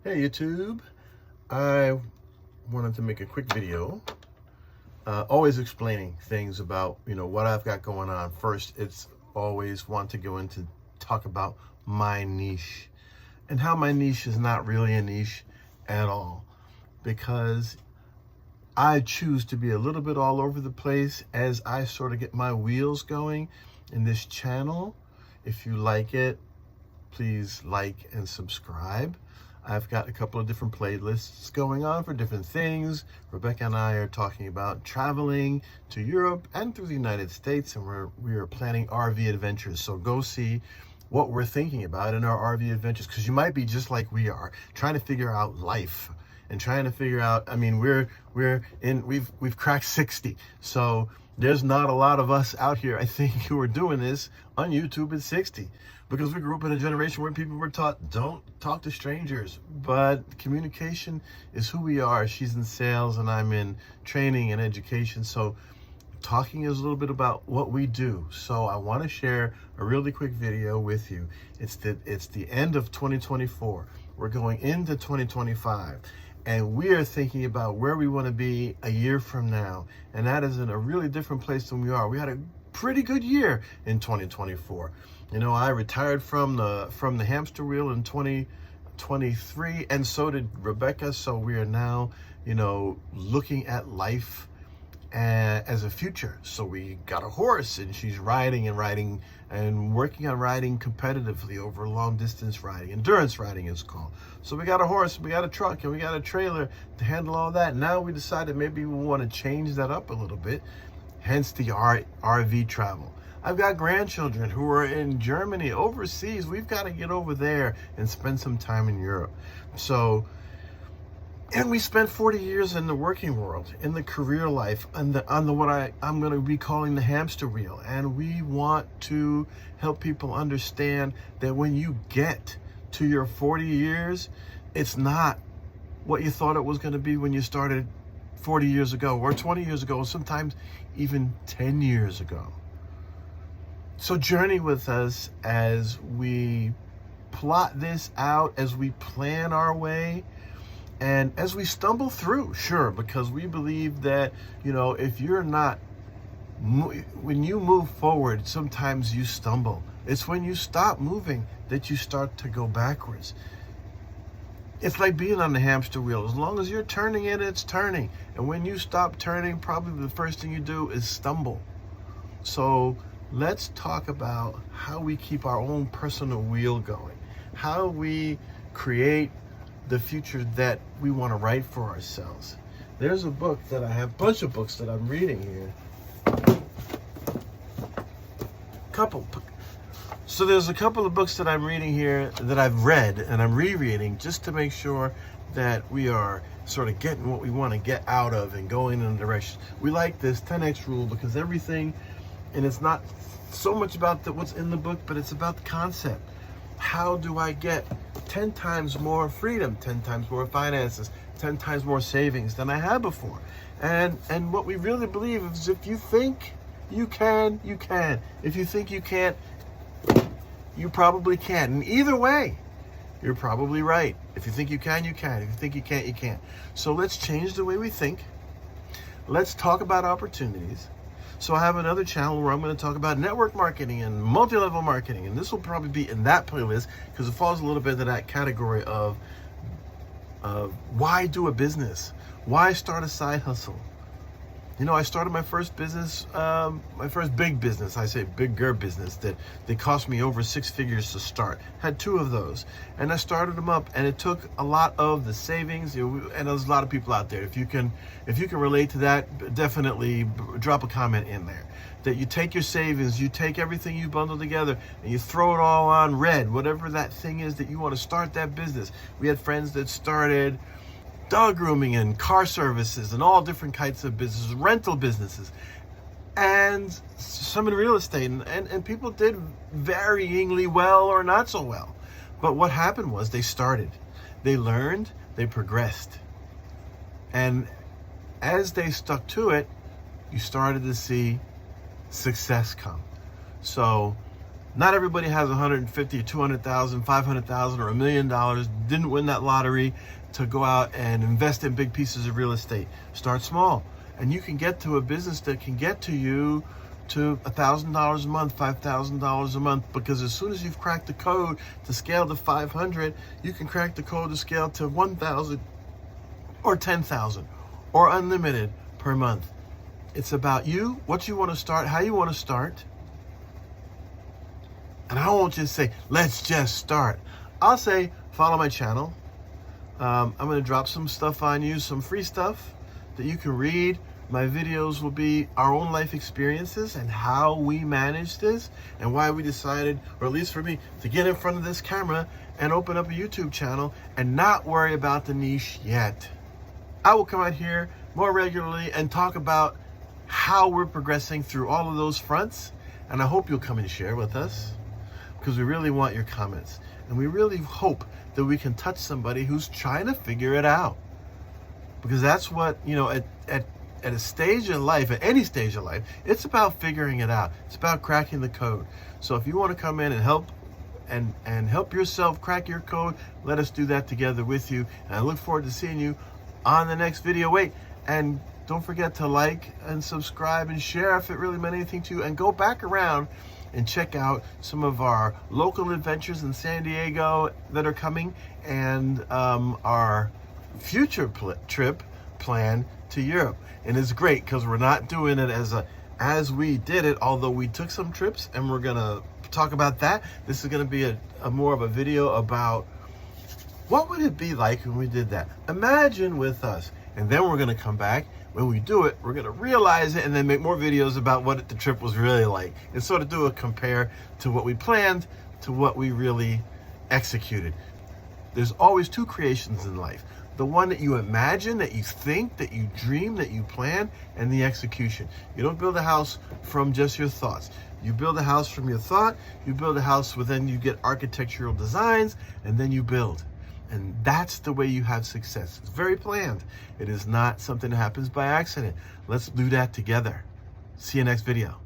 Hey YouTube, I wanted to make a quick video, always explaining things about, what I've got going on. First, it's always want to go into talk about my niche and how my niche is not really a niche at all, because I choose to be a little bit all over the place as I sort of get my wheels going in this channel. If you like it, please like and subscribe. I've got a couple of different playlists going on for different things. Rebecca and I are talking about traveling to Europe and through the United States, and we are planning RV adventures. So go see what we're thinking about in our RV adventures, because you might be just like we are, trying to figure out life and trying to figure out. I mean, we've cracked 60, so there's not a lot of us out here, I think, who are doing this on YouTube at 60, because we grew up in a generation where people were taught, don't talk to strangers. But communication is who we are. She's in sales and I'm in training and education. So talking is a little bit about what we do. So I want to share a really quick video with you. It's the end of 2024. We're going into 2025. And we are thinking about where we want to be a year from now. And that is in a really different place than we are. We had a pretty good year in 2024. I retired from the hamster wheel in 2023, and so did Rebecca. So we are now, looking at life as a future. So we got a horse, and she's riding and working on riding competitively over long distance riding. Endurance riding is called. So we got a horse, we got a truck, and we got a trailer to handle all that. Now we decided maybe we want to change that up a little bit, hence the RV travel. I've got grandchildren who are in Germany, overseas. We've got to get over there and spend some time in Europe. And we spent 40 years in the working world, in the career life, on the what I'm going to be calling the hamster wheel. And we want to help people understand that when you get to your 40 years, it's not what you thought it was going to be when you started 40 years ago or 20 years ago, or sometimes even 10 years ago. So journey with us as we plot this out, as we plan our way, and as we stumble through, sure, because we believe that, if you're not, when you move forward, sometimes you stumble. It's when you stop moving that you start to go backwards. It's like being on the hamster wheel. As long as you're turning it, it's turning. And when you stop turning, probably the first thing you do is stumble. So let's talk about how we keep our own personal wheel going, how we create the future that we want to write for ourselves. There's a book that I have, a bunch of books that I'm reading here. So there's a couple of books that I'm reading here that I've read and I'm rereading, just to make sure that we are sort of getting what we want to get out of and going in the direction. We like this 10X rule because everything, and it's not so much about what's in the book, but it's about the concept. How do I get 10 times more freedom, 10 times more finances, 10 times more savings than I had before? And what we really believe is, if you think you can, you can. If you think you can't, you probably can. And either way, you're probably right. If you think you can, you can. If you think you can't, you can't. So let's change the way we think. Let's talk about opportunities. So I have another channel where I'm going to talk about network marketing and multi-level marketing. And this will probably be in that playlist, because it falls a little bit into that category of why do a business? Why start a side hustle? I started my first business, my first big business, I say bigger business, that cost me over 6 figures to start. Had 2 of those, and I started them up, and it took a lot of the savings. And there's a lot of people out there. If you can relate to that, definitely drop a comment in there. That you take your savings, you take everything you bundle together, and you throw it all on red, whatever that thing is that you want to start that business. We had friends that started dog grooming and car services and all different kinds of businesses, rental businesses, and some in real estate. And people did varyingly well or not so well. But what happened was they started, they learned, they progressed. And as they stuck to it, you started to see success come. So Not everybody has 150, 200,000, 500,000, or $1 million, didn't win that lottery to go out and invest in big pieces of real estate. Start small, and you can get to a business that can get to you to $1,000 a month, $5,000 a month, because as soon as you've cracked the code to scale to 500, you can crack the code to scale to 1,000 or 10,000 or unlimited per month. It's about you, what you want to start, how you want to start. And I won't just say, let's just start. I'll say, follow my channel. I'm going to drop some stuff on you, some free stuff that you can read. My videos will be our own life experiences and how we manage this and why we decided, or at least for me, to get in front of this camera and open up a YouTube channel and not worry about the niche yet. I will come out here more regularly and talk about how we're progressing through all of those fronts. And I hope you'll come and share with us, because we really want your comments. And we really hope that we can touch somebody who's trying to figure it out. Because that's what, you know, at a stage in life, at any stage of life, it's about figuring it out. It's about cracking the code. So if you want to come in and help help yourself crack your code, let us do that together with you. And I look forward to seeing you on the next video. Wait, and don't forget to like and subscribe and share if it really meant anything to you. And go back around and check out some of our local adventures in San Diego that are coming, and our future trip plan to Europe. And it's great because we're not doing it as we did it, although we took some trips, and we're gonna talk about that. This is gonna be a more of a video about what would it be like when we did that. Imagine with us. And then we're gonna come back. When we do it, we're gonna realize it and then make more videos about what the trip was really like, and sort of do a compare to what we planned to what we really executed. There's always two creations in life: the one that you imagine, that you think, that you dream, that you plan, and the execution. You don't build a house from just your thoughts. You build a house from your thought, you build a house where then you get architectural designs, and then you build. And that's the way you have success. It's very planned. It is not something that happens by accident. Let's do that together. See you next video.